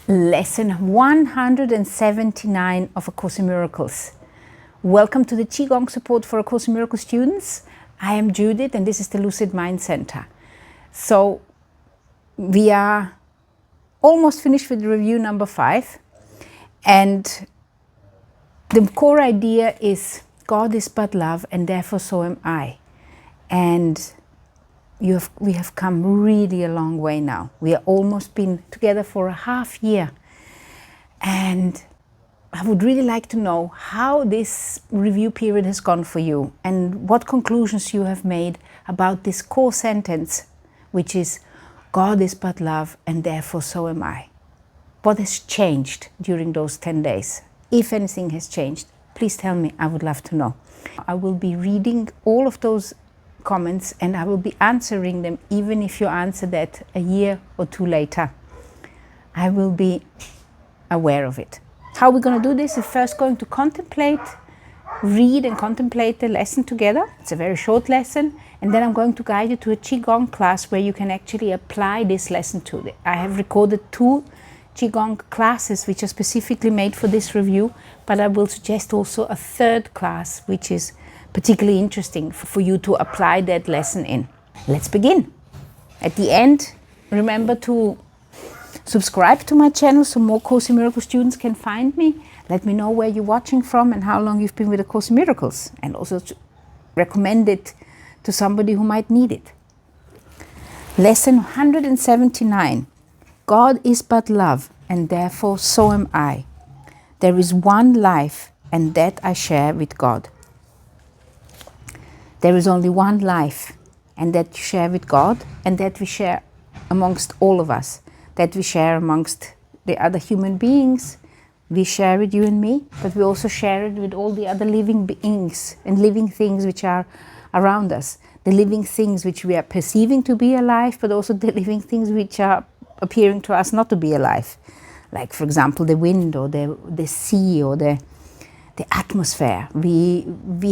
Lesson 179 of A Course in Miracles. Welcome to the Qigong support for A Course in Miracles students. I am Judith and this is the Lucid Mind Center. So we are almost finished with review number 5, and the core idea is God is but love and therefore so am I. And we have come really a long way now. We have almost been together for a half year. And I would really like to know how this review period has gone for you and what conclusions you have made about this core sentence, which is, God is but love and therefore so am I. What has changed during those 10 days? If anything has changed, please tell me, I would love to know. I will be reading all of those comments and I will be answering them even if you answer that a year or two later. I will be aware of it. How we're going to do this is first going to read and contemplate the lesson together. It's a very short lesson, and then I'm going to guide you to a Qigong class where you can actually apply this lesson to it. I have recorded 2 Qigong classes which are specifically made for this review, but I will suggest also a 3rd class which is particularly interesting for you to apply that lesson in. Let's begin. At the end, remember to subscribe to my channel so more Course in Miracles students can find me. Let me know where you're watching from and how long you've been with A Course in Miracles, and also recommend it to somebody who might need it. Lesson 179. God is but love and therefore so am I. There is one life and that I share with God. There is only one life, and that you share with God, and that we share amongst all of us, that we share amongst the other human beings. We share it, you and me, but we also share it with all the other living beings and living things which are around us. The living things which we are perceiving to be alive, but also the living things which are appearing to us not to be alive. Like, for example, the wind or the sea or the atmosphere. We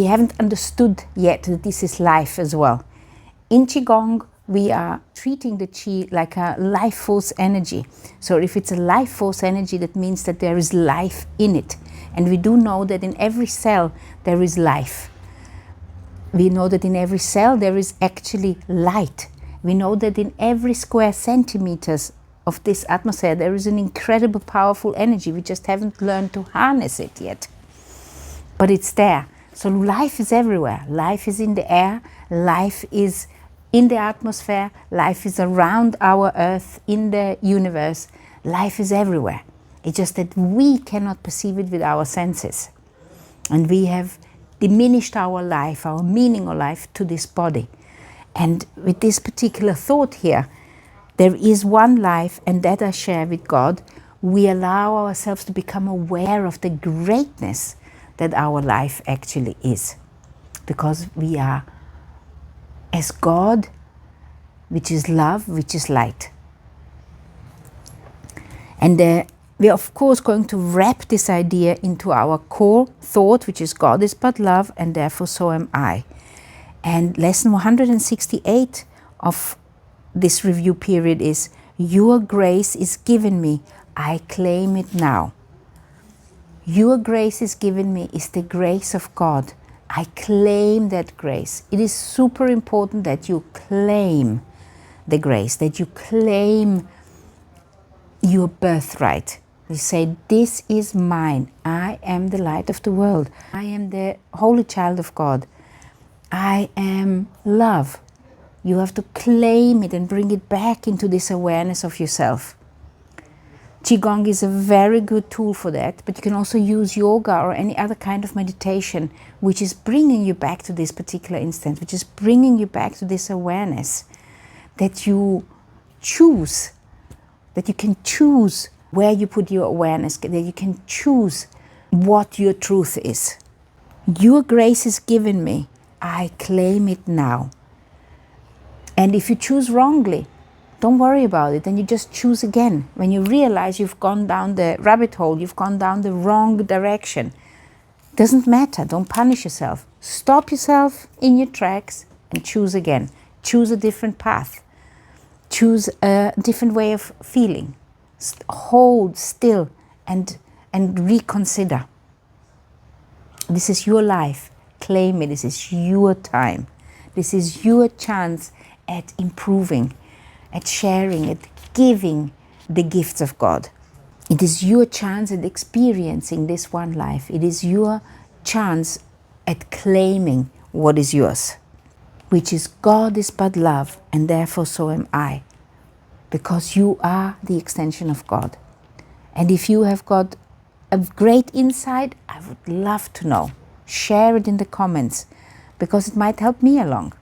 haven't understood yet that this is life as well. In Qigong, we are treating the Qi like a life force energy. So if it's a life force energy, that means that there is life in it. And we do know that in every cell there is life. We know that in every cell there is actually light. We know that in every square centimeters of this atmosphere there is an incredible powerful energy. We just haven't learned to harness it yet. But it's there. So life is everywhere. Life is in the air. Life is in the atmosphere. Life is around our earth, in the universe. Life is everywhere. It's just that we cannot perceive it with our senses. And we have diminished our life, our meaning of life, to this body. And with this particular thought here, there is one life and that I share with God. We allow ourselves to become aware of the greatness that our life actually is, because we are as God, which is love, which is light. And we are of course going to wrap this idea into our core thought, which is God is but love and therefore so am I. And lesson 168 of this review period is, your grace is given me, I claim it now. Your grace is given me is the grace of God. I claim that grace. It is super important that you claim the grace, that you claim your birthright. You say, this is mine. I am the light of the world. I am the holy child of God. I am love. You have to claim it and bring it back into this awareness of yourself. Qigong is a very good tool for that, but you can also use yoga or any other kind of meditation which is bringing you back to this particular instant, which is bringing you back to this awareness that you choose, that you can choose where you put your awareness, that you can choose what your truth is. Your grace is given me, I claim it now. And if you choose wrongly, don't worry about it, and you just choose again. When you realize you've gone down the rabbit hole, you've gone down the wrong direction, doesn't matter, don't punish yourself. Stop yourself in your tracks and choose again. Choose a different path. Choose a different way of feeling. hold still and reconsider. This is your life. Claim it. This is your time. This is your chance at improving, at sharing, at giving the gifts of God. It is your chance at experiencing this one life. It is your chance at claiming what is yours, which is God is but love, and therefore so am I, because you are the extension of God. And if you have got a great insight, I would love to know. Share it in the comments, because it might help me along.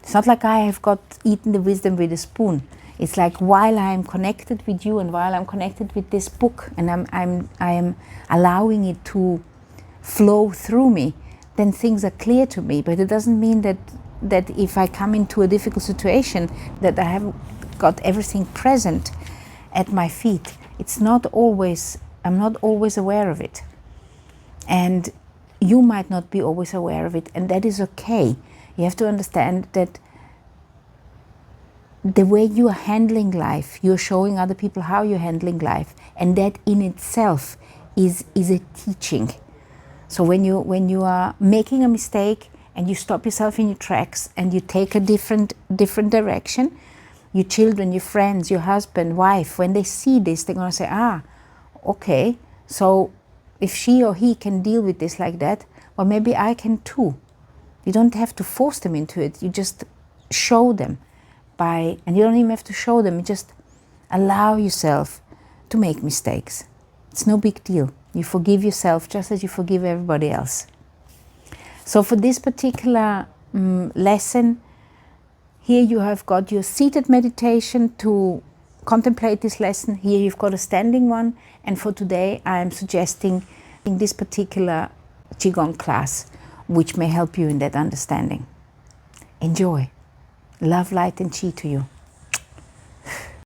It's not like I have got eaten the wisdom with a spoon. It's like while I am connected with you and while I'm connected with this book and I am allowing it to flow through me, then things are clear to me. But it doesn't mean that if I come into a difficult situation that I have got everything present at my feet. It's not always, I'm not always aware of it. And you might not be always aware of it, and that is okay. You have to understand that the way you are handling life, you're showing other people how you're handling life, and that in itself is a teaching. So when you are making a mistake and you stop yourself in your tracks and you take a different direction, your children, your friends, your husband, wife, when they see this, they're going to say, okay, so if she or he can deal with this like that, well, maybe I can too. You don't have to force them into it. You just show them and you don't even have to show them. You just allow yourself to make mistakes. It's no big deal. You forgive yourself just as you forgive everybody else. So for this particular lesson, here you have got your seated meditation to contemplate this lesson. Here you've got a standing one. And for today, I am suggesting in this particular Qigong class, which may help you in that understanding. Enjoy. Love, light, and Qi to you.